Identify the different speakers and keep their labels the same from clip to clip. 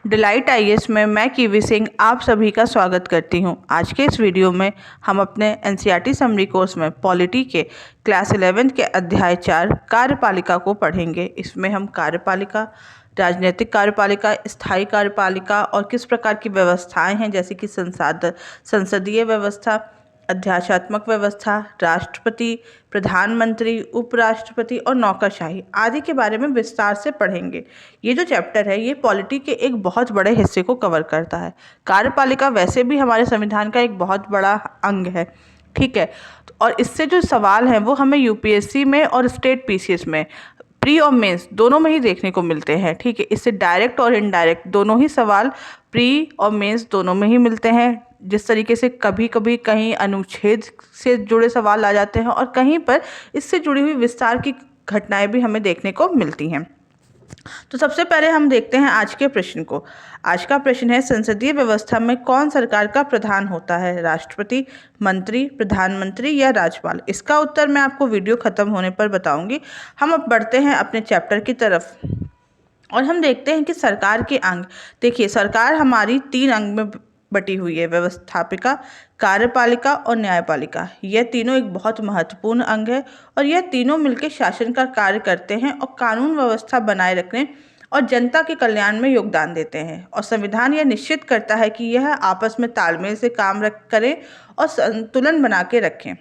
Speaker 1: Delight IAS में मैं kiwi Singh आप सभी का स्वागत करती हूं। आज के इस वीडियो में हम अपने एनसीईआरटी समरी कोर्स में पॉलिटी के क्लास 11 के अध्याय 4 कार्यपालिका को पढ़ेंगे। इसमें हम कार्यपालिका, राजनीतिक कार्यपालिका, स्थायी कार्यपालिका और किस प्रकार की व्यवस्थाएं हैं जैसे कि संसदीय व्यवस्था, अध्यादेशात्मक व्यवस्था, राष्ट्रपति, प्रधानमंत्री, उपराष्ट्रपति और नौकरशाही आदि के बारे में विस्तार से पढ़ेंगे। ये जो चैप्टर है ये पॉलिटी के एक बहुत बड़े हिस्से को कवर करता है। कार्यपालिका वैसे भी हमारे संविधान का एक बहुत बड़ा अंग है, ठीक है। और इससे जो सवाल हैं वो हमें यूपीएससी में और स्टेट पीसीएस में, प्री और मेंस दोनों में ही देखने को मिलते हैं, ठीक है। इससे डायरेक्ट और इनडायरेक्ट दोनों ही सवाल प्री और मेंस दोनों में ही मिलते हैं। जिस तरीके से कभी कभी कहीं अनुच्छेद से जुड़े सवाल आ जाते हैं और कहीं पर इससे जुड़ी हुई विस्तार की घटनाएं भी हमें देखने को मिलती हैं। तो सबसे पहले हम देखते हैं आज के प्रश्न को। आज का प्रश्न है, संसदीय व्यवस्था में कौन सरकार का प्रधान होता है? राष्ट्रपति, मंत्री, प्रधानमंत्री या राज्यपाल? इसका उत्तर मैं आपको वीडियो खत्म होने पर बताऊंगी। हम अब बढ़ते हैं अपने चैप्टर की तरफ और हम देखते हैं कि सरकार के अंग। देखिए, सरकार हमारी 3 अंग में बटी हुई है, व्यवस्थापिका, कार्यपालिका और न्यायपालिका। यह तीनों एक बहुत महत्वपूर्ण अंग है और यह तीनों मिलकर शासन का कार्य करते हैं और कानून व्यवस्था बनाए रखने और जनता के कल्याण में योगदान देते हैं। और संविधान यह निश्चित करता है कि यह आपस में तालमेल से काम करें और संतुलन बना के रखें।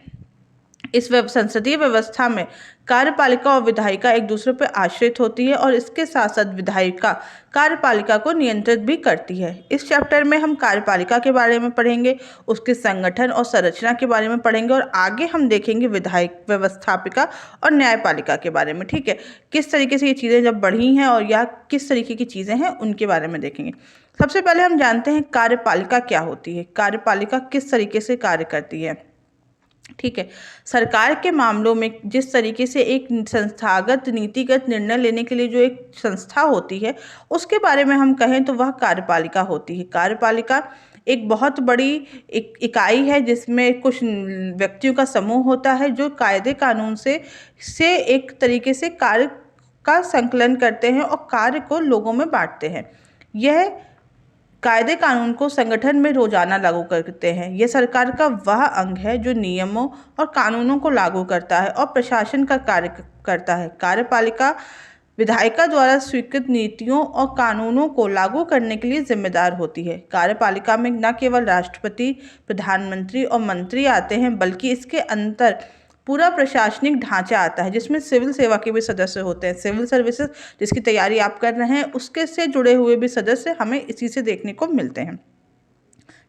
Speaker 1: इस संसदीय व्यवस्था में कार्यपालिका और विधायिका एक दूसरे पर आश्रित होती है और इसके साथ साथ विधायिका कार्यपालिका को नियंत्रित भी करती है। इस चैप्टर में हम कार्यपालिका के बारे में पढ़ेंगे, उसके संगठन और संरचना के बारे में पढ़ेंगे और आगे हम देखेंगे विधायक, व्यवस्थापिका और न्यायपालिका के बारे में, ठीक है। किस तरीके से ये चीज़ें जब बढ़ी हैं और या किस तरीके की चीज़ें हैं उनके बारे में देखेंगे। सबसे पहले हम जानते हैं कार्यपालिका क्या होती है, कार्यपालिका किस तरीके से कार्य करती है, ठीक है। सरकार के मामलों में जिस तरीके से एक संस्थागत नीतिगत निर्णय लेने के लिए जो एक संस्था होती है उसके बारे में हम कहें तो वह कार्यपालिका होती है। कार्यपालिका एक बहुत बड़ी इकाई है जिसमें कुछ व्यक्तियों का समूह होता है जो कायदे कानून से एक तरीके से कार्य का संकलन करते हैं और कार्य को लोगों में बांटते हैं। यह कायदे कानून को संगठन में रोजाना लागू करते हैं। यह सरकार का वह अंग है जो नियमों और कानूनों को लागू करता है और प्रशासन का कार्य करता है। कार्यपालिका विधायिका द्वारा स्वीकृत नीतियों और कानूनों को लागू करने के लिए जिम्मेदार होती है। कार्यपालिका में न केवल राष्ट्रपति, प्रधानमंत्री और मंत्री आते हैं बल्कि इसके अंतर पूरा प्रशासनिक ढांचा आता है जिसमें सिविल सेवा के भी सदस्य होते हैं। सिविल सर्विसेज जिसकी तैयारी आप कर रहे हैं उसके से जुड़े हुए भी सदस्य हमें इसी से देखने को मिलते हैं,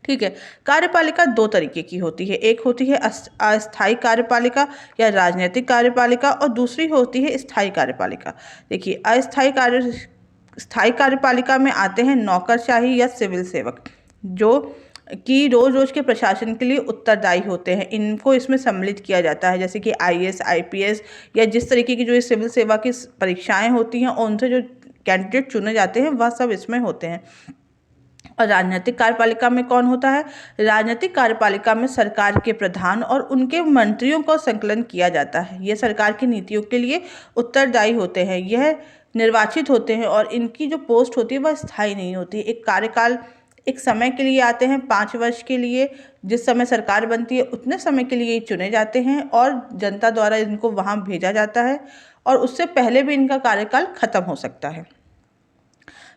Speaker 1: ठीक है। कार्यपालिका 2 तरीके की होती है, एक होती है अस्थायी कार्यपालिका या राजनीतिक कार्यपालिका और दूसरी होती है स्थायी कार्यपालिका। देखिए, स्थायी कार्यपालिका में आते हैं नौकरशाही या सिविल सेवक जो कि रोज के प्रशासन के लिए उत्तरदायी होते हैं। इनको इसमें सम्मिलित किया जाता है, जैसे कि आईएएस, आईपीएस या जिस तरीके की जो सिविल सेवा की परीक्षाएं होती हैं और उनसे जो कैंडिडेट चुने जाते हैं वह सब इसमें होते हैं। और राजनीतिक कार्यपालिका में कौन होता है? राजनीतिक कार्यपालिका में सरकार के प्रधान और उनके मंत्रियों को संकलन किया जाता है। ये सरकार की नीतियों के लिए उत्तरदायी होते हैं। यह निर्वाचित होते हैं और इनकी जो पोस्ट होती है वह स्थायी नहीं होती। एक कार्यकाल एक समय के लिए आते हैं, 5 वर्ष के लिए। जिस समय सरकार बनती है उतने समय के लिए चुने जाते हैं और जनता द्वारा इनको वहाँ भेजा जाता है और उससे पहले भी इनका कार्यकाल खत्म हो सकता है।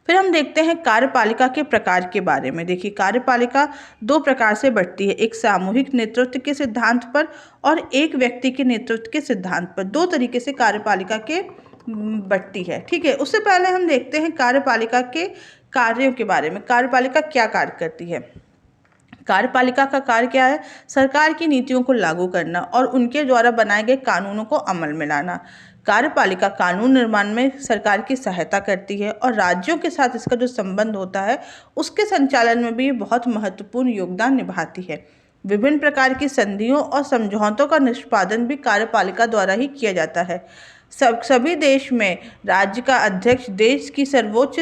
Speaker 1: फिर हम देखते हैं कार्यपालिका के प्रकार के बारे में। देखिए, कार्यपालिका 2 प्रकार से बढ़ती है, एक सामूहिक नेतृत्व के सिद्धांत पर और एक व्यक्ति के नेतृत्व के सिद्धांत पर। 2 तरीके से कार्यपालिका के बढ़ती है, ठीक है। उससे पहले हम देखते हैं कार्यपालिका के कार्यों के बारे में। कार्यपालिका क्या कार्य करती है? कार्यपालिका का कार्य क्या है? सरकार की नीतियों को लागू करना और उनके द्वारा बनाए गए कानूनों को अमल में लाना। कार्यपालिका कानून निर्माण में सरकार की सहायता करती है और राज्यों के साथ इसका जो संबंध होता है उसके संचालन में भी बहुत महत्वपूर्ण योगदान निभाती है। विभिन्न प्रकार की संधियों और समझौतों का निष्पादन भी कार्यपालिका द्वारा ही किया जाता है। सभी देश में राज्य का अध्यक्ष देश की सर्वोच्च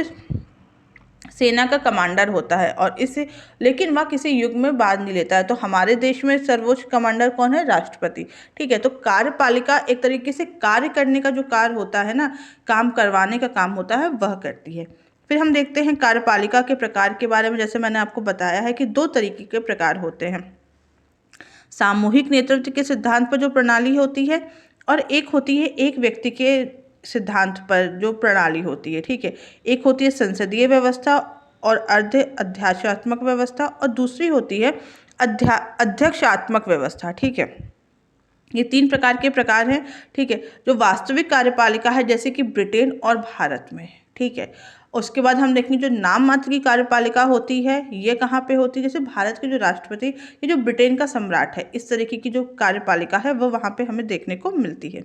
Speaker 1: सेना का कमांडर होता है और इसे लेकिन वह किसी युग में भाग नहीं लेता है। तो हमारे देश में सर्वोच्च कमांडर कौन है? राष्ट्रपति, ठीक है। तो कार्यपालिका एक तरीके से कार्य करने का जो कार्य होता है ना, काम करवाने का काम होता है, वह करती है। फिर हम देखते हैं कार्यपालिका के प्रकार के बारे में। जैसे मैंने आपको बताया है कि दो तरीके के प्रकार होते हैं, सामूहिक नेतृत्व के सिद्धांत पर जो प्रणाली होती है, और एक होती है एक व्यक्ति के सिद्धांत पर जो प्रणाली होती है। ठीक है, एक होती है संसदीय व्यवस्था और अर्ध अध्यात्मात्मक व्यवस्था, और दूसरी होती है अध्यक्षात्मक व्यवस्था। ठीक है, ये तीन प्रकार के प्रकार हैं। ठीक है, जो वास्तविक कार्यपालिका है जैसे कि ब्रिटेन और भारत में। ठीक है, उसके बाद हम देखेंगे जो नाम मात्र की कार्यपालिका होती है ये कहाँ पे होती है, जैसे भारत के जो राष्ट्रपति, ये जो ब्रिटेन का सम्राट है, इस तरीके की जो कार्यपालिका है वो वहाँ पे हमें देखने को मिलती है।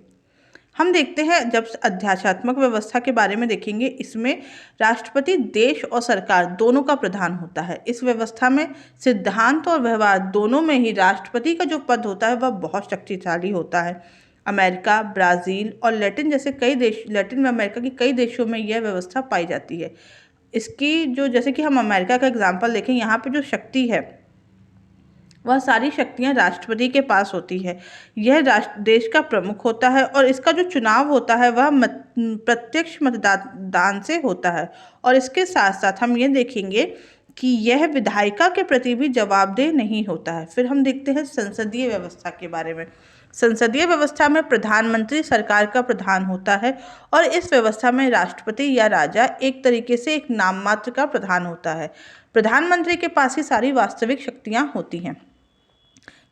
Speaker 1: हम देखते हैं जब अध्यात्मात्मक व्यवस्था के बारे में देखेंगे, इसमें राष्ट्रपति देश और सरकार दोनों का प्रधान होता है। इस व्यवस्था में सिद्धांत और व्यवहार दोनों में ही राष्ट्रपति का जो पद होता है वह बहुत शक्तिशाली होता है। अमेरिका, ब्राज़ील और लैटिन अमेरिका के कई देशों में यह व्यवस्था पाई जाती है। इसकी जो, जैसे कि हम अमेरिका का एग्जाम्पल देखें, यहाँ पे जो शक्ति है वह सारी शक्तियां राष्ट्रपति के पास होती है। यह देश का प्रमुख होता है और इसका जो चुनाव होता है वह प्रत्यक्ष मतदान से होता है। और इसके साथ साथ हम ये देखेंगे कि यह विधायिका के प्रति भी जवाबदेह नहीं होता है। फिर हम देखते हैं संसदीय व्यवस्था के बारे में। संसदीय व्यवस्था में प्रधानमंत्री सरकार का प्रधान होता है और इस व्यवस्था में राष्ट्रपति या राजा एक तरीके से एक नाम मात्र का प्रधान होता है। प्रधानमंत्री के पास ही सारी वास्तविक शक्तियां होती हैं।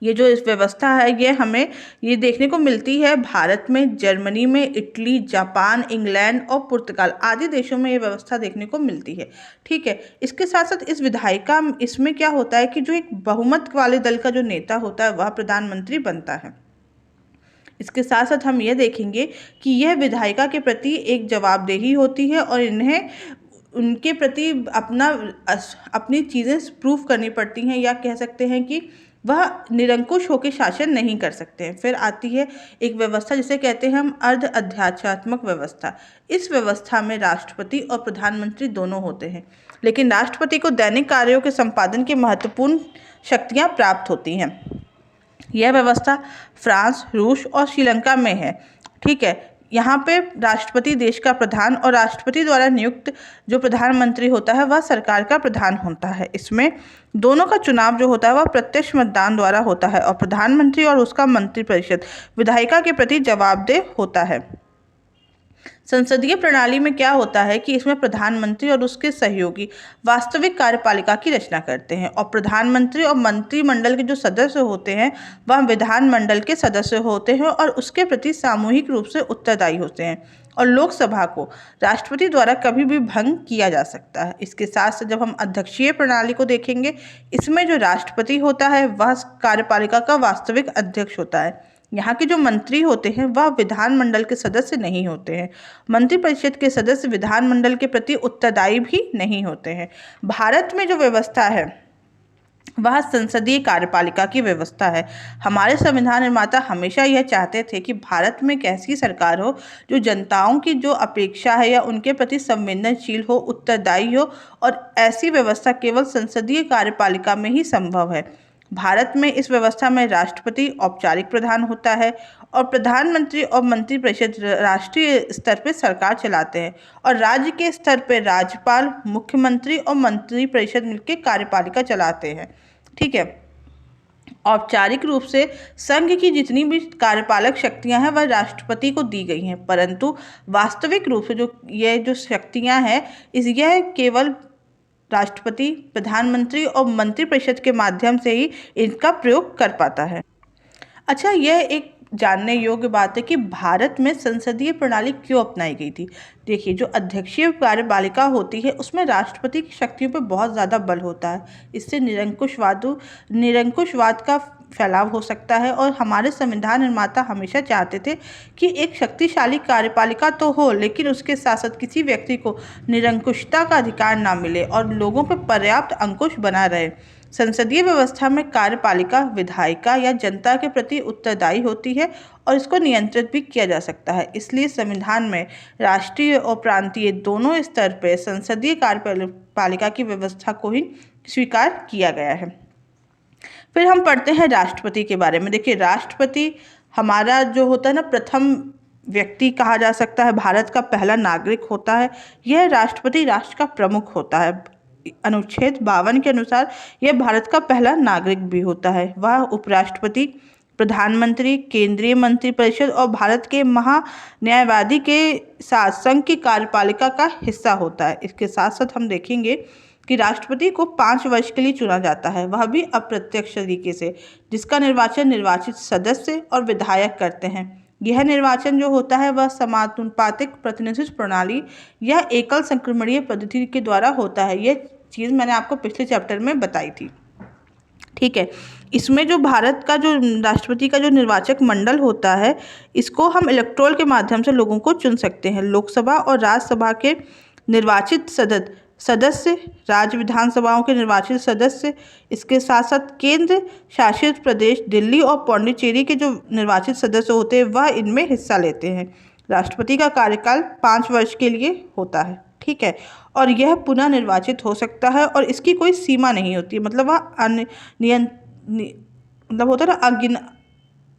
Speaker 1: ये जो इस व्यवस्था है ये हमें ये देखने को मिलती है भारत में, जर्मनी में, इटली, जापान, इंग्लैंड और पुर्तगाल आदि देशों में ये व्यवस्था देखने को मिलती है। ठीक है, इसके साथ साथ इस विधायिका इसमें क्या होता है कि जो एक बहुमत वाले दल का जो नेता होता है वह प्रधानमंत्री बनता है। इसके साथ साथ हम ये देखेंगे कि यह विधायिका के प्रति एक जवाबदेही होती है और इन्हें उनके प्रति अपनी चीज़ें प्रूव करनी पड़ती हैं, या कह सकते हैं कि वह निरंकुश होकर शासन नहीं कर सकते हैं। फिर आती है एक व्यवस्था जिसे कहते हैं हम अर्ध अध्यात्मात्मक व्यवस्था। इस व्यवस्था में राष्ट्रपति और प्रधानमंत्री दोनों होते हैं, लेकिन राष्ट्रपति को दैनिक कार्यों के संपादन की महत्वपूर्ण शक्तियाँ प्राप्त होती हैं। यह व्यवस्था फ्रांस, रूस और श्रीलंका में है। ठीक है, यहाँ पे राष्ट्रपति देश का प्रधान और राष्ट्रपति द्वारा नियुक्त जो प्रधानमंत्री होता है वह सरकार का प्रधान होता है। इसमें दोनों का चुनाव जो होता है वह प्रत्यक्ष मतदान द्वारा होता है और प्रधानमंत्री और उसका मंत्रिपरिषद विधायिका के प्रति जवाबदेह होता है। संसदीय प्रणाली में क्या होता है कि इसमें प्रधानमंत्री और उसके सहयोगी वास्तविक कार्यपालिका की रचना करते हैं और प्रधानमंत्री और मंत्रिमंडल के जो सदस्य होते हैं वह विधानमंडल के सदस्य होते हैं और उसके प्रति सामूहिक रूप से उत्तरदायी होते हैं और लोकसभा को राष्ट्रपति द्वारा कभी भी भंग किया जा सकता है। इसके साथ साथ जब हम अध्यक्षीय प्रणाली को देखेंगे, इसमें जो राष्ट्रपति होता है वह कार्यपालिका का वास्तविक अध्यक्ष होता है। यहाँ के जो मंत्री होते हैं वह विधानमंडल के सदस्य नहीं होते हैं। मंत्रिपरिषद के सदस्य विधानमंडल के प्रति उत्तरदायी भी नहीं होते हैं। भारत में जो व्यवस्था है वह संसदीय कार्यपालिका की व्यवस्था है। हमारे संविधान निर्माता हमेशा यह चाहते थे कि भारत में एक ऐसी सरकार हो जो जनताओं की जो अपेक्षा है या उनके प्रति संवेदनशील हो, उत्तरदायी हो, और ऐसी व्यवस्था केवल संसदीय कार्यपालिका में ही संभव है। भारत में इस व्यवस्था में राष्ट्रपति औपचारिक प्रधान होता है और प्रधानमंत्री और मंत्रिपरिषद राष्ट्रीय स्तर पर सरकार चलाते हैं और राज्य के स्तर पर राज्यपाल, मुख्यमंत्री और मंत्रिपरिषद मिलकर कार्यपालिका चलाते हैं। ठीक है, औपचारिक रूप से संघ की जितनी भी कार्यपालक शक्तियां हैं वह राष्ट्रपति को दी गई हैं, परंतु वास्तविक रूप से जो शक्तियां हैं यह केवल राष्ट्रपति, प्रधानमंत्री और मंत्रिपरिषद के माध्यम से ही इनका प्रयोग कर पाता है। अच्छा, यह एक जानने योग्य बात है कि भारत में संसदीय प्रणाली क्यों अपनाई गई थी। देखिए, जो अध्यक्षीय कार्यपालिका होती है उसमें राष्ट्रपति की शक्तियों पर बहुत ज़्यादा बल होता है। इससे निरंकुशवाद का फैलाव हो सकता है और हमारे संविधान निर्माता हमेशा चाहते थे कि एक शक्तिशाली कार्यपालिका तो हो, लेकिन उसके साथ साथ किसी व्यक्ति को निरंकुशता का अधिकार ना मिले और लोगों पर पर्याप्त अंकुश बना रहे। संसदीय व्यवस्था में कार्यपालिका विधायिका या जनता के प्रति उत्तरदायी होती है और इसको नियंत्रित भी किया जा सकता है। इसलिए संविधान में राष्ट्रीय और प्रांतीय दोनों स्तर पर संसदीय कार्यपालिका की व्यवस्था को ही स्वीकार किया गया है। फिर हम पढ़ते हैं राष्ट्रपति के बारे में। देखिए, राष्ट्रपति हमारा जो होता है ना प्रथम व्यक्ति कहा जा सकता है, भारत का पहला नागरिक होता है। यह राष्ट्रपति राष्ट्र का प्रमुख होता है। अनुच्छेद 52 के अनुसार यह भारत का पहला नागरिक भी होता है। वह उपराष्ट्रपति, प्रधानमंत्री, केंद्रीय मंत्रिपरिषद और भारत के महान्यायवादी के साथ संघ की कार्यपालिका का हिस्सा होता है। इसके साथ साथ हम देखेंगे कि राष्ट्रपति को 5 वर्ष के लिए चुना जाता है, वह भी अप्रत्यक्ष तरीके से, जिसका निर्वाचन निर्वाचित सदस्य और विधायक करते हैं। यह निर्वाचन जो होता है वह समानुपातिक प्रतिनिधित्व प्रणाली या एकल संक्रमणीय पद्धति के द्वारा होता है। यह चीज़ मैंने आपको पिछले चैप्टर में बताई थी। ठीक है, इसमें जो भारत का जो राष्ट्रपति का जो निर्वाचक मंडल होता है, इसको हम इलेक्टोरल के माध्यम से लोगों को चुन सकते हैं। लोकसभा और राज्यसभा के निर्वाचित सदस्य, राज्य विधानसभाओं के निर्वाचित सदस्य, इसके साथ साथ केंद्र शासित प्रदेश दिल्ली और पौंडीचेरी के जो निर्वाचित सदस्य होते हैं वह इनमें हिस्सा लेते हैं। राष्ट्रपति का कार्यकाल 5 वर्ष के लिए होता है। ठीक है, और यह पुनः निर्वाचित हो सकता है और इसकी कोई सीमा नहीं होती, मतलब वह मतलब होता है ना,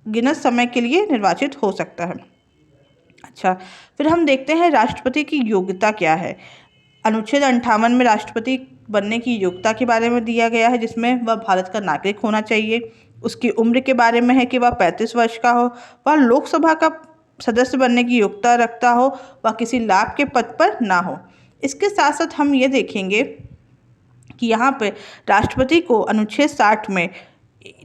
Speaker 1: अगिनत समय के लिए निर्वाचित हो सकता है। अच्छा, फिर हम देखते हैं राष्ट्रपति की योग्यता क्या है। अनुच्छेद 58 में राष्ट्रपति बनने की योग्यता के बारे में दिया गया है, जिसमें वह भारत का नागरिक होना चाहिए। उसकी उम्र के बारे में है कि वह 35 वर्ष का हो, वह लोकसभा का सदस्य बनने की योग्यता रखता हो, वह किसी लाभ के पद पर ना हो। इसके साथ साथ हम ये देखेंगे कि यहाँ पे राष्ट्रपति को अनुच्छेद 60 में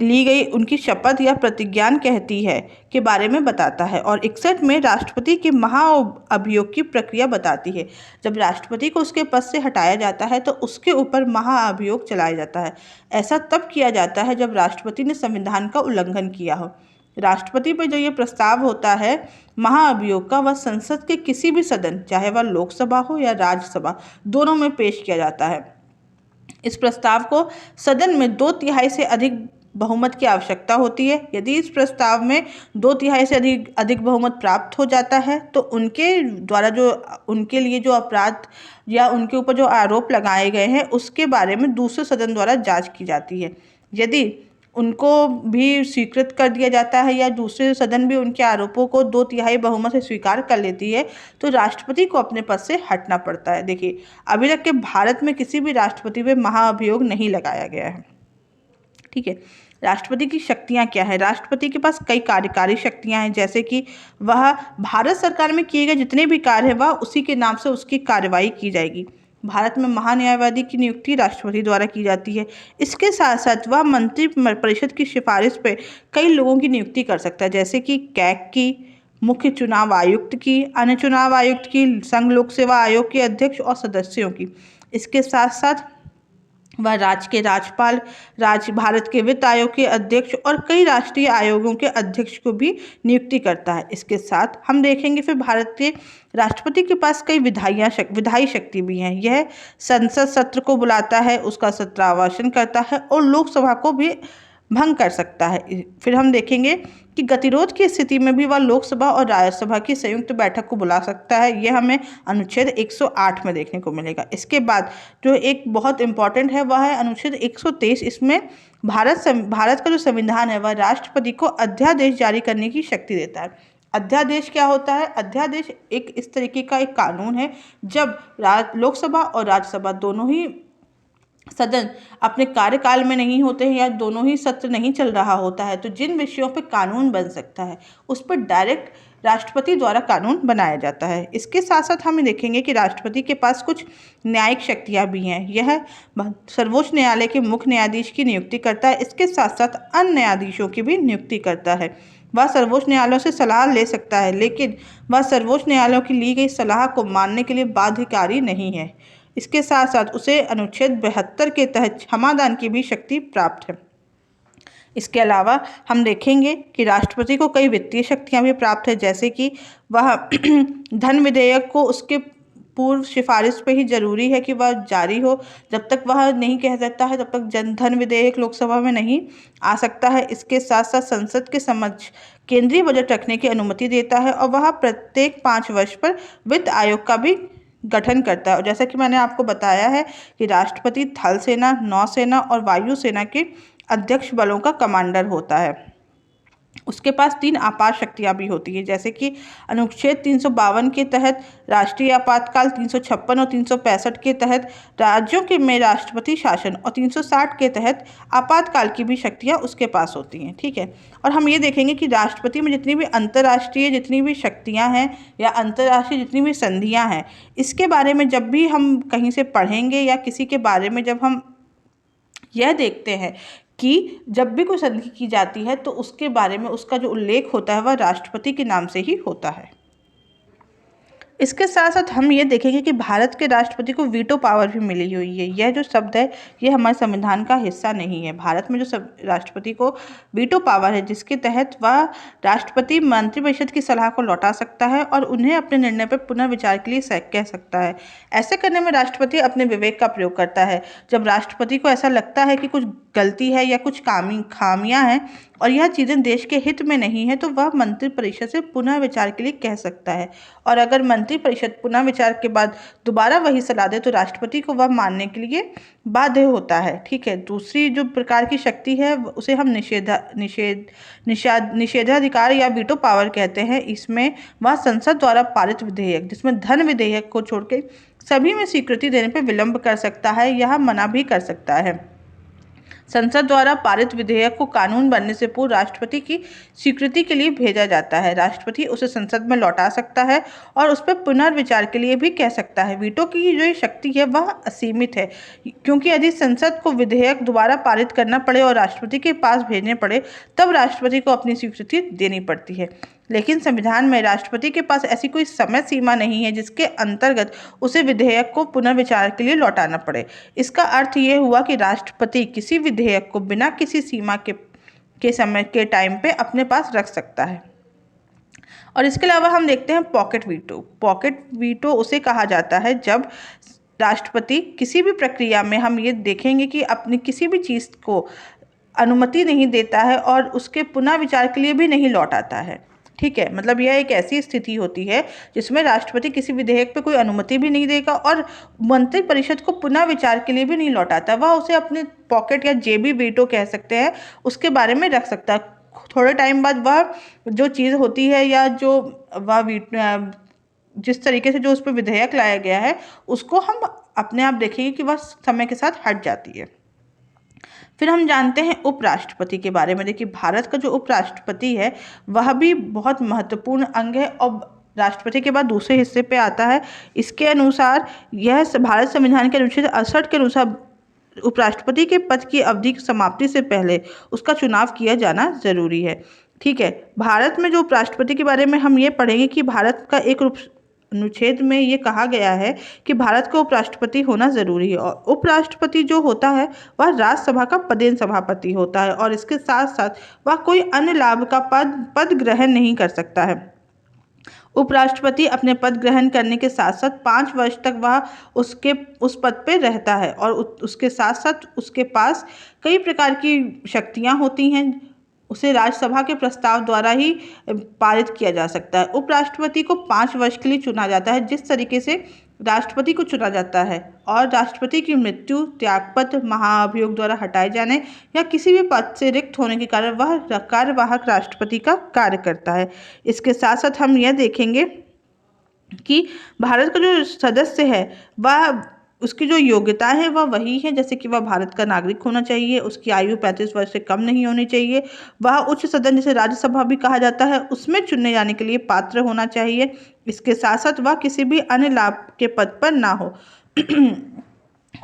Speaker 1: ली गई उनकी शपथ या प्रतिज्ञान कहती है के बारे में बताता है, और 61 में राष्ट्रपति के महाअभियोग की प्रक्रिया बताती है। जब राष्ट्रपति को उसके पद से हटाया जाता है तो उसके ऊपर महाअभियोग चलाया जाता है। ऐसा तब किया जाता है जब राष्ट्रपति ने संविधान का उल्लंघन किया हो। राष्ट्रपति पर जो ये प्रस्ताव होता है महाअभियोग का, वह संसद के किसी भी सदन, चाहे वह लोकसभा हो या राज्यसभा, दोनों में पेश किया जाता है। इस प्रस्ताव को सदन में 2/3 से अधिक बहुमत की आवश्यकता होती है। यदि इस प्रस्ताव में 2/3 से अधिक बहुमत प्राप्त हो जाता है तो उनके द्वारा जो उनके लिए जो अपराध या उनके ऊपर जो आरोप लगाए गए हैं उसके बारे में दूसरे सदन द्वारा जांच की जाती है। यदि उनको भी स्वीकृत कर दिया जाता है या दूसरे सदन भी उनके आरोपों को 2/3 बहुमत से स्वीकार कर लेती है तो राष्ट्रपति को अपने पद से हटना पड़ता है। देखिए, अभी तक के भारत में किसी भी राष्ट्रपति पे महाअभियोग नहीं लगाया गया है। ठीक है, राष्ट्रपति की शक्तियां क्या है। राष्ट्रपति के पास कई कार्यकारी शक्तियां हैं, जैसे कि वह भारत सरकार में किए गए जितने भी कार्य हैं वह उसी के नाम से उसकी कार्रवाई की जाएगी। भारत में महान्यायवादी की नियुक्ति राष्ट्रपति द्वारा की जाती है। इसके साथ साथ वह मंत्री परिषद की सिफारिश पे कई लोगों की नियुक्ति कर सकता है, जैसे कि कैग की, मुख्य चुनाव आयुक्त की, अन्य चुनाव आयुक्त की, संघ लोक सेवा आयोग के अध्यक्ष और सदस्यों की। इसके साथ साथ वह राज्य के राज्यपाल, भारत के वित्त आयोग के अध्यक्ष और कई राष्ट्रीय आयोगों के अध्यक्ष को भी नियुक्ति करता है। इसके साथ हम देखेंगे फिर भारत के राष्ट्रपति के पास कई विधायी शक्ति भी हैं। यह संसद सत्र को बुलाता है, उसका सत्रावसान करता है और लोकसभा को भी भंग कर सकता है। फिर हम देखेंगे कि गतिरोध की स्थिति में भी वह लोकसभा और राज्यसभा की संयुक्त बैठक को बुला सकता है। यह हमें अनुच्छेद 108 में देखने को मिलेगा। इसके बाद जो एक बहुत इंपॉर्टेंट है वह है अनुच्छेद 123। इसमें भारत का जो संविधान है वह राष्ट्रपति को अध्यादेश जारी करने की शक्ति देता है। अध्यादेश क्या होता है? अध्यादेश एक इस तरीके का एक कानून है जब लोकसभा और राज्यसभा दोनों ही सदन अपने कार्यकाल में नहीं होते हैं या दोनों ही सत्र नहीं चल रहा होता है तो जिन विषयों पर कानून बन सकता है उस पर डायरेक्ट राष्ट्रपति द्वारा कानून बनाया जाता है। इसके साथ साथ हम देखेंगे कि राष्ट्रपति के पास कुछ न्यायिक शक्तियां भी हैं। यह सर्वोच्च न्यायालय के मुख्य न्यायाधीश की नियुक्ति करता है। इसके साथ साथ अन्य न्यायाधीशों की भी नियुक्ति करता है। वह सर्वोच्च न्यायालयों से सलाह ले सकता है, लेकिन वह सर्वोच्च न्यायालयों की ली गई सलाह को मानने के लिए बाध्यकारी नहीं है। इसके साथ साथ उसे अनुच्छेद 72 के तहत क्षमादान की भी शक्ति प्राप्त है। इसके अलावा हम देखेंगे कि राष्ट्रपति को कई वित्तीय शक्तियां भी प्राप्त है, जैसे कि वह धन विधेयक को उसके पूर्व सिफारिश पे ही जरूरी है कि वह जारी हो। जब तक वह नहीं कह सकता है तब तक धन विधेयक लोकसभा में नहीं आ सकता है। इसके साथ साथ संसद के समक्ष केंद्रीय बजट रखने की अनुमति देता है और वह प्रत्येक 5 वर्ष पर वित्त आयोग का भी गठन करता है। और जैसा कि मैंने आपको बताया है कि राष्ट्रपति थल सेना, नौसेना और वायु सेना के अध्यक्ष बलों का कमांडर होता है। उसके पास 3 आपात शक्तियाँ भी होती हैं, जैसे कि अनुच्छेद 352 के तहत राष्ट्रीय आपातकाल, 356 और 365 के तहत राज्यों के में राष्ट्रपति शासन और 360 के तहत आपातकाल की भी शक्तियाँ उसके पास होती हैं। ठीक है, और हम ये देखेंगे कि राष्ट्रपति में जितनी भी अंतर्राष्ट्रीय जितनी भी शक्तियाँ हैं या अंतर्राष्ट्रीय जितनी भी संधियाँ हैं, इसके बारे में जब भी हम कहीं से पढ़ेंगे या किसी के बारे में जब हम यह देखते हैं कि जब भी कोई संधि की जाती है तो उसके बारे में उसका जो उल्लेख होता है वह राष्ट्रपति के नाम से ही होता है। इसके साथ साथ हम ये देखेंगे कि भारत के राष्ट्रपति को वीटो पावर भी मिली हुई है। यह जो शब्द है ये हमारे संविधान का हिस्सा नहीं है। भारत में जो राष्ट्रपति को वीटो पावर है, जिसके तहत वह राष्ट्रपति मंत्रिपरिषद की सलाह को लौटा सकता है और उन्हें अपने निर्णय पर पुनर्विचार के लिए कह सकता है। ऐसे करने में राष्ट्रपति अपने विवेक का प्रयोग करता है। जब राष्ट्रपति को ऐसा लगता है कि कुछ गलती है या कुछ खामियां हैं और यह चीज़ें देश के हित में नहीं है, तो वह मंत्रिपरिषद से पुनर्विचार के लिए कह सकता है। और अगर मंत्रिपरिषद पुनर्विचार के बाद दोबारा वही सलाह दे तो राष्ट्रपति को वह मानने के लिए बाध्य होता है। ठीक है, दूसरी जो प्रकार की शक्ति है उसे हम निषेधाधिकार या वीटो पावर कहते हैं। इसमें वह संसद द्वारा पारित विधेयक, जिसमें धन विधेयक को छोड़ के सभी में स्वीकृति देने पर विलंब कर सकता है या मना भी कर सकता है। संसद द्वारा पारित विधेयक को कानून बनने से पूर्व राष्ट्रपति की स्वीकृति के लिए भेजा जाता है। राष्ट्रपति उसे संसद में लौटा सकता है और उस पर पुनर्विचार के लिए भी कह सकता है। वीटो की जो शक्ति है वह असीमित है, क्योंकि यदि संसद को विधेयक दोबारा पारित करना पड़े और राष्ट्रपति के पास भेजने पड़े तब राष्ट्रपति को अपनी स्वीकृति देनी पड़ती है। लेकिन संविधान में राष्ट्रपति के पास ऐसी कोई समय सीमा नहीं है जिसके अंतर्गत उसे विधेयक को पुनर्विचार के लिए लौटाना पड़े। इसका अर्थ ये हुआ कि राष्ट्रपति किसी विधेयक को बिना किसी सीमा के समय के टाइम पे अपने पास रख सकता है। और इसके अलावा हम देखते हैं पॉकेट वीटो। पॉकेट वीटो उसे कहा जाता है जब राष्ट्रपति किसी भी प्रक्रिया में, हम ये देखेंगे कि अपनी किसी भी चीज़ को अनुमति नहीं देता है और उसके पुनः विचार के लिए भी नहीं लौटाता है। ठीक है, मतलब यह एक ऐसी स्थिति होती है जिसमें राष्ट्रपति किसी विधेयक पे कोई अनुमति भी नहीं देगा और मंत्रिपरिषद को पुनः विचार के लिए भी नहीं लौटाता। वह उसे अपने पॉकेट या जेबी वीटो कह सकते हैं, उसके बारे में रख सकता है। थोड़े टाइम बाद वह जो चीज़ होती है या जो वह जिस तरीके से जो उस पर विधेयक लाया गया है उसको हम अपने आप देखेंगे कि वह समय के साथ हट जाती है। फिर हम जानते हैं उपराष्ट्रपति के बारे में। देखिए, भारत का जो उपराष्ट्रपति है वह भी बहुत महत्वपूर्ण अंग है और राष्ट्रपति के बाद दूसरे हिस्से पे आता है। इसके अनुसार यह भारत संविधान के अनुच्छेद 68 के अनुसार उपराष्ट्रपति के पद की अवधि की समाप्ति से पहले उसका चुनाव किया जाना जरूरी है। ठीक है, भारत में जो उपराष्ट्रपति के बारे में हम ये पढ़ेंगे कि भारत का एक अनुच्छेद में ये कहा गया है कि भारत को उपराष्ट्रपति होना जरूरी है और उपराष्ट्रपति जो होता है वह राज्यसभा का पदेन सभापति होता है और इसके साथ साथ वह कोई अन्य लाभ का पद ग्रहण नहीं कर सकता है। उपराष्ट्रपति अपने पद ग्रहण करने के साथ साथ 5 वर्ष तक वह उस पद पे रहता है और उसके साथ साथ उसके पास कई प्रकार की शक्तियां होती हैं। उसे राज्यसभा के प्रस्ताव द्वारा ही पारित किया जा सकता है। उपराष्ट्रपति को 5 वर्ष के लिए चुना जाता है, जिस तरीके से राष्ट्रपति को चुना जाता है, और राष्ट्रपति की मृत्यु, त्यागपत्र, महाभियोग द्वारा हटाए जाने या किसी भी पद से रिक्त होने के कारण वह कार्यवाहक राष्ट्रपति का कार्य करता है। इसके साथ साथ हम यह देखेंगे कि भारत का जो सदस्य है वह उसकी जो योग्यता है वह वही है, जैसे कि वह भारत का नागरिक होना चाहिए, उसकी आयु 35 वर्ष से कम नहीं होनी चाहिए, वह उच्च सदन जिसे राज्यसभा भी कहा जाता है उसमें चुने जाने के लिए पात्र होना चाहिए। इसके साथ साथ वह किसी भी अन्य लाभ के पद पर ना हो।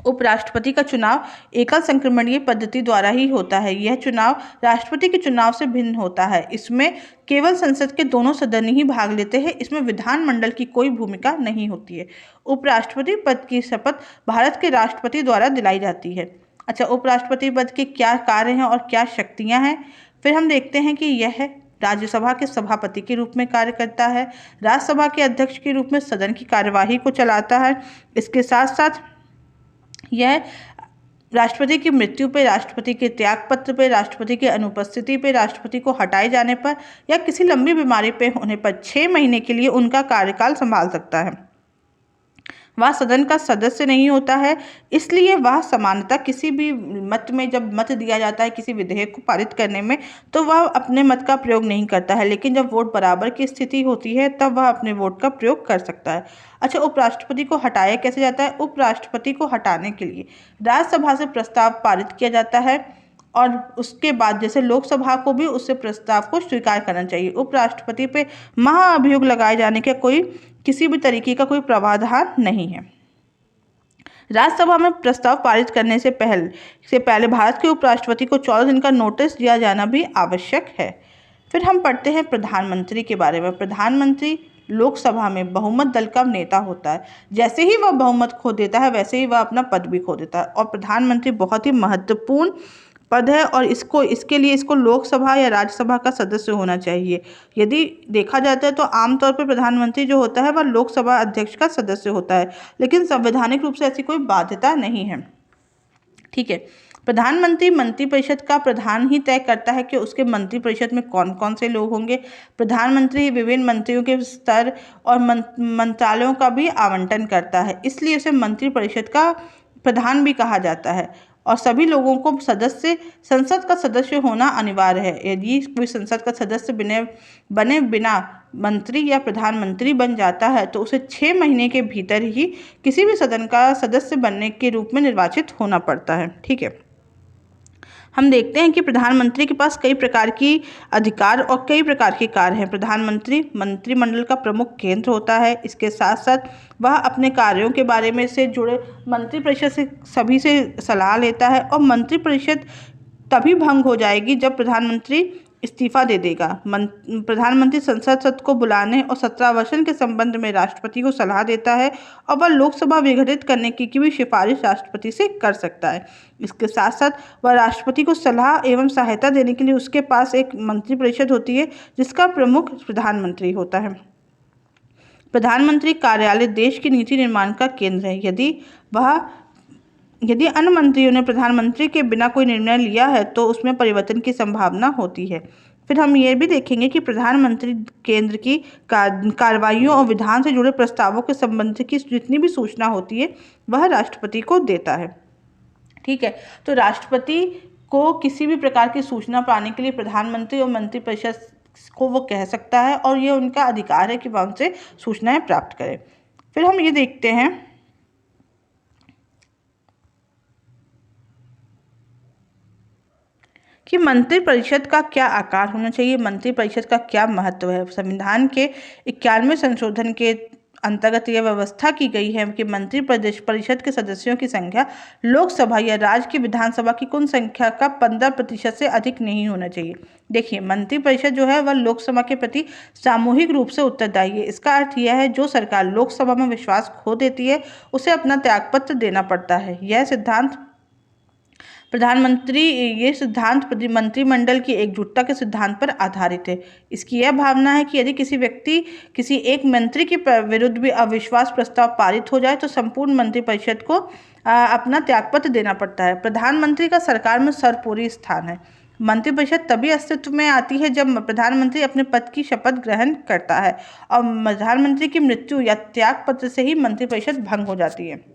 Speaker 1: उपराष्ट्रपति का चुनाव एकल संक्रमणीय पद्धति द्वारा ही होता है। यह चुनाव राष्ट्रपति के चुनाव से भिन्न होता है। इसमें केवल संसद के दोनों सदन ही भाग लेते हैं। इसमें विधानमंडल की कोई भूमिका नहीं होती है। उपराष्ट्रपति पद की शपथ भारत के राष्ट्रपति द्वारा दिलाई जाती है। अच्छा, उपराष्ट्रपति पद के क्या कार्य हैं और क्या शक्तियां हैं? फिर हम देखते हैं कि यह राज्यसभा के सभापति के रूप में कार्य करता है, राज्यसभा के अध्यक्ष के रूप में सदन की कार्यवाही को चलाता है। इसके साथ साथ यह राष्ट्रपति की मृत्यु पे, राष्ट्रपति के त्यागपत्र पे, राष्ट्रपति की अनुपस्थिति पे, राष्ट्रपति को हटाए जाने पर या किसी लंबी बीमारी पे होने पर 6 महीने के लिए उनका कार्यकाल संभाल सकता है। वह सदन का सदस्य नहीं होता है, इसलिए वह समानता किसी भी मत में, जब मत दिया जाता है किसी विधेयक को पारित करने में, तो वह अपने मत का प्रयोग नहीं करता है, लेकिन जब वोट बराबर की स्थिति होती है तब वह अपने वोट का प्रयोग कर सकता है। अच्छा, उपराष्ट्रपति को हटाया कैसे जाता है? उपराष्ट्रपति को हटाने के लिए राज्यसभा से प्रस्ताव पारित किया जाता है और उसके बाद जैसे लोकसभा को भी उससे प्रस्ताव को स्वीकार करना चाहिए। उपराष्ट्रपति पे महाअभियोग लगाए जाने के किसी भी तरीके का कोई प्रावधान नहीं है। राज्यसभा में प्रस्ताव पारित करने से पहले भारत के उपराष्ट्रपति को 14 दिन का नोटिस दिया जाना भी आवश्यक है। फिर हम पढ़ते हैं प्रधानमंत्री के बारे में। प्रधानमंत्री लोकसभा में बहुमत दल का नेता होता है। जैसे ही वह बहुमत खो देता है वैसे ही वह अपना पद भी खो देता है और प्रधानमंत्री बहुत ही महत्वपूर्ण पद है और इसके लिए इसको लोकसभा या राज्यसभा का सदस्य होना चाहिए। यदि देखा जाता है तो आमतौर पर प्रधानमंत्री जो होता है वह लोकसभा अध्यक्ष का सदस्य होता है, लेकिन संवैधानिक रूप से ऐसी कोई बाध्यता नहीं है। ठीक है, प्रधानमंत्री मंत्रिपरिषद का प्रधान ही तय करता है कि उसके मंत्रिपरिषद में कौन कौन से लोग होंगे। प्रधानमंत्री विभिन्न मंत्रियों के स्तर और मंत्रालयों का भी आवंटन करता है, इसलिए उसे मंत्रिपरिषद का प्रधान भी कहा जाता है और सभी लोगों को संसद का सदस्य होना अनिवार्य है। यदि कोई संसद का सदस्य बने बिना मंत्री या प्रधानमंत्री बन जाता है तो उसे 6 महीने के भीतर ही किसी भी सदन का सदस्य बनने के रूप में निर्वाचित होना पड़ता है। ठीक है, हम देखते हैं कि प्रधानमंत्री के पास कई प्रकार की अधिकार और कई प्रकार के कार्य हैं। प्रधानमंत्री मंत्रिमंडल का प्रमुख केंद्र होता है। इसके साथ साथ वह अपने कार्यों के बारे में से जुड़े मंत्रिपरिषद से सभी से सलाह लेता है और मंत्रिपरिषद तभी भंग हो जाएगी जब प्रधानमंत्री इस्तीफा दे देगा। प्रधानमंत्री संसद सत्र को बुलाने और सत्रावसान के संबंध में राष्ट्रपति को सलाह देता है और वह लोकसभा विघटित करने की भी सिफारिश राष्ट्रपति से कर सकता है। इसके साथ साथ वह राष्ट्रपति को सलाह एवं सहायता देने के लिए उसके पास एक मंत्रिपरिषद होती है जिसका प्रमुख प्रधानमंत्री होता है। प्रधानमंत्री कार्यालय देश की नीति निर्माण का केंद्र है। यदि अन्य मंत्रियों ने प्रधानमंत्री के बिना कोई निर्णय लिया है तो उसमें परिवर्तन की संभावना होती है। फिर हम ये भी देखेंगे कि प्रधानमंत्री केंद्र की कार्रवाइयों और विधान से जुड़े प्रस्तावों के संबंध की जितनी भी सूचना होती है वह राष्ट्रपति को देता है। ठीक है, तो राष्ट्रपति को किसी भी प्रकार की सूचना पाने के लिए प्रधानमंत्री और मंत्रिपरिषद को वो कह सकता है और ये उनका अधिकार है कि वह उनसे सूचनाएं प्राप्त करें। फिर हम ये देखते हैं कि मंत्रिपरिषद का क्या आकार होना चाहिए, मंत्रिपरिषद का क्या महत्व है। संविधान के 91वें संशोधन के अंतर्गत यह व्यवस्था की गई है कि मंत्रिपरिषद के सदस्यों की संख्या लोकसभा या राज्य की विधानसभा की कुल संख्या का 15% से अधिक नहीं होना चाहिए। देखिए, मंत्रिपरिषद जो है वह लोकसभा के प्रति सामूहिक रूप से उत्तरदायी है। इसका अर्थ यह है जो सरकार लोकसभा में विश्वास खो देती है उसे अपना त्यागपत्र देना पड़ता है। ये सिद्धांत मंत्रिमंडल की एकजुटता के सिद्धांत पर आधारित है। इसकी यह भावना है कि यदि किसी एक मंत्री के विरुद्ध भी अविश्वास प्रस्ताव पारित हो जाए तो संपूर्ण मंत्रिपरिषद को अपना त्यागपत्र देना पड़ता है। प्रधानमंत्री का सरकार में सर्वोपरि स्थान है। मंत्रिपरिषद तभी अस्तित्व में आती है जब प्रधानमंत्री अपने पद की शपथ ग्रहण करता है और प्रधानमंत्री की मृत्यु या त्यागपत्र से ही मंत्रिपरिषद भंग हो जाती है।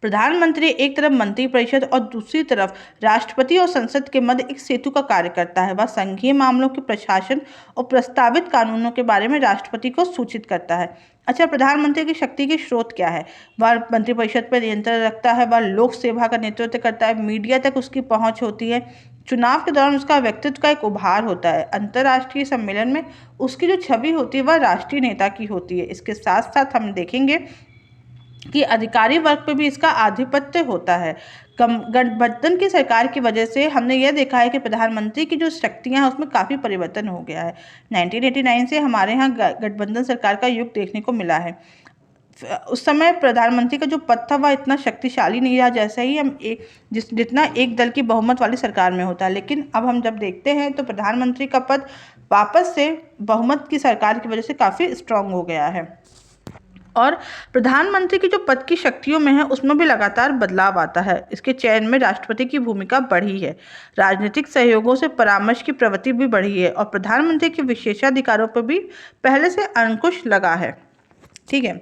Speaker 1: प्रधानमंत्री एक तरफ मंत्रिपरिषद और दूसरी तरफ राष्ट्रपति और संसद के मध्य एक सेतु का कार्य करता है। वह संघीय मामलों के प्रशासन और प्रस्तावित कानूनों के बारे में राष्ट्रपति को सूचित करता है। अच्छा, प्रधानमंत्री की शक्ति के स्रोत क्या है? वह मंत्रिपरिषद पर नियंत्रण रखता है, वह लोक सेवा का नेतृत्व करता है, मीडिया तक उसकी पहुंच होती है, चुनाव के दौरान उसका व्यक्तित्व का एक उभार होता है, अंतर्राष्ट्रीय सम्मेलन में उसकी जो छवि होती है वह राष्ट्रीय नेता की होती है। इसके साथ साथ हम देखेंगे कि अधिकारी वर्ग पे भी इसका आधिपत्य होता है। गठबंधन की सरकार की वजह से हमने यह देखा है कि प्रधानमंत्री की जो शक्तियां हैं उसमें काफ़ी परिवर्तन हो गया है। 1989 से हमारे यहाँ गठबंधन सरकार का युग देखने को मिला है। उस समय प्रधानमंत्री का जो पद था वह इतना शक्तिशाली नहीं रहा जैसे ही जितना एक दल की बहुमत वाली सरकार में होता है। लेकिन अब हम जब देखते हैं तो प्रधानमंत्री का पद वापस से बहुमत की सरकार की वजह से काफ़ी स्ट्रांग हो गया है और प्रधानमंत्री की जो पद की शक्तियों में है उसमें भी लगातार बदलाव आता है। इसके चयन में राष्ट्रपति की भूमिका बढ़ी है, राजनीतिक सहयोगों से परामर्श की प्रवृत्ति भी बढ़ी है और प्रधानमंत्री के विशेषाधिकारों पर भी पहले से अंकुश लगा है। ठीक है,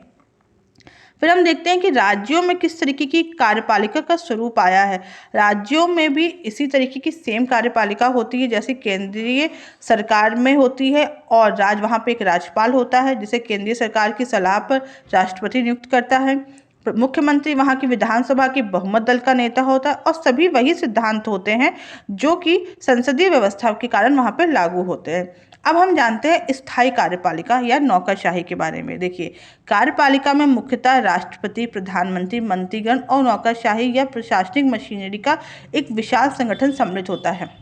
Speaker 1: फिर हम देखते हैं कि राज्यों में किस तरीके की कार्यपालिका का स्वरूप आया है। राज्यों में भी इसी तरीके की सेम कार्यपालिका होती है जैसे केंद्रीय सरकार में होती है, और वहाँ पे एक राज्यपाल होता है जिसे केंद्रीय सरकार की सलाह पर राष्ट्रपति नियुक्त करता है। मुख्यमंत्री वहाँ की विधानसभा की बहुमत दल का नेता होता है, और सभी वही सिद्धांत होते हैं जो कि संसदीय व्यवस्था के कारण वहाँ पर लागू होते हैं। अब हम जानते हैं स्थायी कार्यपालिका या नौकरशाही के बारे में। देखिए, कार्यपालिका में मुख्यतः राष्ट्रपति, प्रधानमंत्री, मंत्रीगण और नौकरशाही या प्रशासनिक मशीनरी का एक विशाल संगठन सम्मिलित होता है।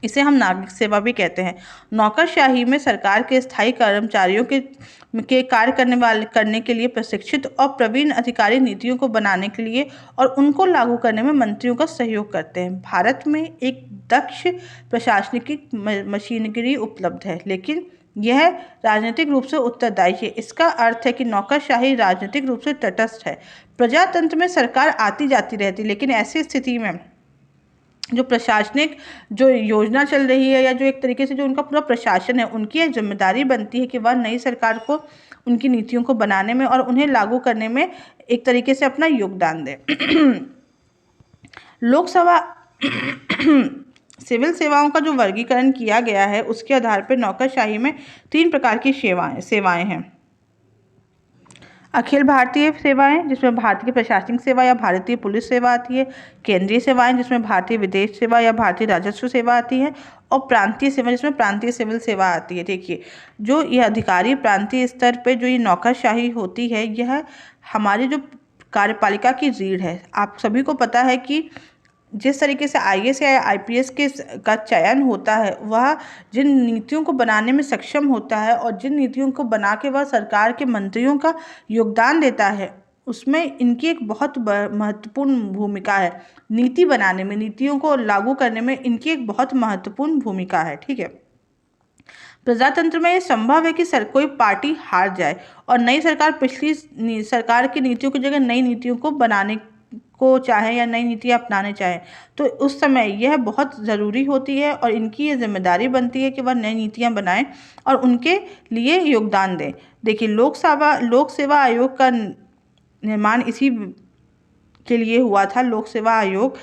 Speaker 1: इसे हम नागरिक सेवा भी कहते हैं। नौकरशाही में सरकार के स्थायी कर्मचारियों के कार्य करने के लिए प्रशिक्षित और प्रवीण अधिकारी नीतियों को बनाने के लिए और उनको लागू करने में मंत्रियों का सहयोग करते हैं। भारत में एक दक्ष प्रशासनिक मशीनरी उपलब्ध है, लेकिन यह राजनीतिक रूप से उत्तरदायी है। इसका अर्थ है कि नौकरशाही राजनीतिक रूप से तटस्थ है। प्रजातंत्र में सरकार आती जाती रहती, लेकिन ऐसी स्थिति में जो प्रशासनिक जो योजना चल रही है या जो एक तरीके से जो उनका पूरा प्रशासन है, उनकी यह जिम्मेदारी बनती है कि वह नई सरकार को उनकी नीतियों को बनाने में और उन्हें लागू करने में एक तरीके से अपना योगदान दें। लोकसभा सिविल सेवाओं का जो वर्गीकरण किया गया है उसके आधार पर नौकरशाही में 3 प्रकार की सेवाएं हैं। अखिल भारतीय सेवाएं, जिसमें भारतीय प्रशासनिक सेवा या भारतीय पुलिस सेवा आती है। केंद्रीय सेवाएं, जिसमें भारतीय विदेश सेवा या भारतीय राजस्व सेवा आती है। और प्रांतीय सेवा, जिसमें प्रांतीय सिविल सेवा आती है। देखिए, जो ये अधिकारी प्रांतीय स्तर पे जो ये नौकरशाही होती है, यह हमारी जो कार्यपालिका की रीढ़ है। आप सभी को पता है कि जिस तरीके से IAS या IPS का चयन होता है, वह जिन नीतियों को बनाने में सक्षम होता है और जिन नीतियों को बना के वह सरकार के मंत्रियों का योगदान देता है, उसमें इनकी एक बहुत महत्वपूर्ण भूमिका है। नीति बनाने में, नीतियों को लागू करने में इनकी एक बहुत महत्वपूर्ण भूमिका है। ठीक है, प्रजातंत्र में ये संभव है कि कोई पार्टी हार जाए और नई सरकार पिछली सरकार की नीतियों की जगह नई नीतियों को बनाने को चाहे या नई नीतियाँ अपनाने चाहें, तो उस समय यह बहुत ज़रूरी होती है और इनकी ये जिम्मेदारी बनती है कि वह नई नीतियाँ बनाएं और उनके लिए योगदान दें। देखिए, लोक सेवा आयोग का निर्माण इसी के लिए हुआ था। लोक सेवा आयोग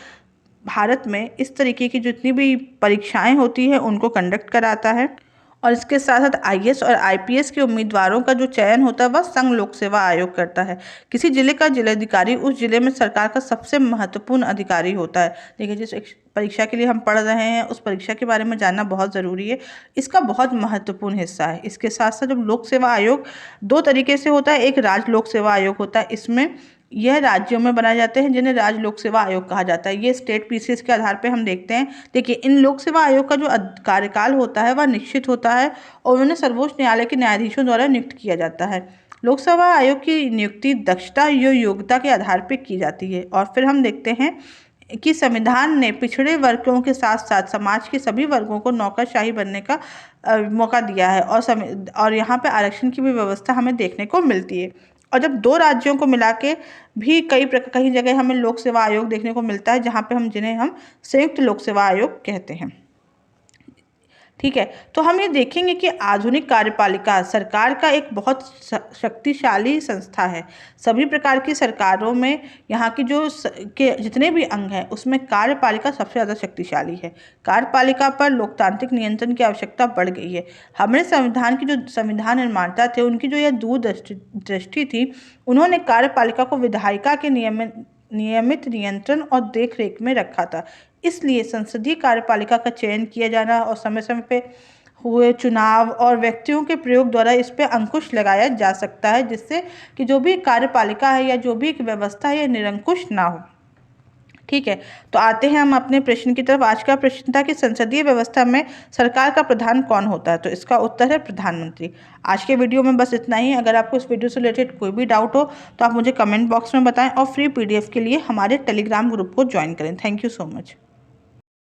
Speaker 1: भारत में इस तरीके की जितनी भी परीक्षाएं होती है उनको कंडक्ट कराता है, और इसके साथ साथ IAS और IPS के उम्मीदवारों का जो चयन होता है वह संघ लोक सेवा आयोग करता है। किसी जिले का जिलाधिकारी उस जिले में सरकार का सबसे महत्वपूर्ण अधिकारी होता है। देखिए, जिस परीक्षा के लिए हम पढ़ रहे हैं उस परीक्षा के बारे में जानना बहुत ज़रूरी है, इसका बहुत महत्वपूर्ण हिस्सा है। इसके साथ साथ जब लोक सेवा आयोग 2 तरीके से होता है। एक राज्य लोक सेवा आयोग होता है, इसमें यह राज्यों में बनाए जाते हैं जिन्हें राज्य लोक सेवा आयोग कहा जाता है। ये स्टेट पीसीएस के आधार पे हम देखते हैं। देखिए, इन लोक सेवा आयोग का जो कार्यकाल होता है वह निश्चित होता है और उन्हें सर्वोच्च न्यायालय के न्यायाधीशों द्वारा नियुक्त किया जाता है। लोक सेवा आयोग की नियुक्ति दक्षता या योग्यता के आधार पर की जाती है। और फिर हम देखते हैं कि संविधान ने पिछड़े वर्गों के साथ साथ समाज के सभी वर्गों को नौकरशाही बनने का मौका दिया है, और यहाँ पे आरक्षण की भी व्यवस्था हमें देखने को मिलती है। और जब 2 राज्यों को मिला के भी कई जगह हमें लोक सेवा आयोग देखने को मिलता है जहाँ पे जिन्हें हम संयुक्त लोक सेवा आयोग कहते हैं। ठीक है, तो हम ये देखेंगे कि आधुनिक कार्यपालिका सरकार का एक बहुत शक्तिशाली संस्था है। सभी प्रकार की सरकारों में यहाँ की के जितने भी अंग हैं उसमें कार्यपालिका सबसे ज़्यादा शक्तिशाली है। कार्यपालिका पर लोकतांत्रिक नियंत्रण की आवश्यकता बढ़ गई है। हमारे संविधान की जो संविधान निर्माता थे उनकी जो यह दूरदृष्टि थी, उन्होंने कार्यपालिका को विधायिका के नियमित नियंत्रण और देखरेख में रखा था। इसलिए संसदीय कार्यपालिका का चयन किया जाना और समय समय पे हुए चुनाव और व्यक्तियों के प्रयोग द्वारा इस पे अंकुश लगाया जा सकता है, जिससे कि जो भी कार्यपालिका है या जो भी एक व्यवस्था है यह निरंकुश ना हो। ठीक है, तो आते हैं हम अपने प्रश्न की तरफ। आज का प्रश्न था कि संसदीय व्यवस्था में सरकार का प्रधान कौन होता है, तो इसका उत्तर है प्रधानमंत्री। आज के वीडियो में बस इतना ही। अगर आपको इस वीडियो से रिलेटेड कोई भी डाउट हो तो आप मुझे कमेंट बॉक्स में बताएं और फ्री PDF के लिए हमारे टेलीग्राम ग्रुप को ज्वाइन करें। Thank you so much.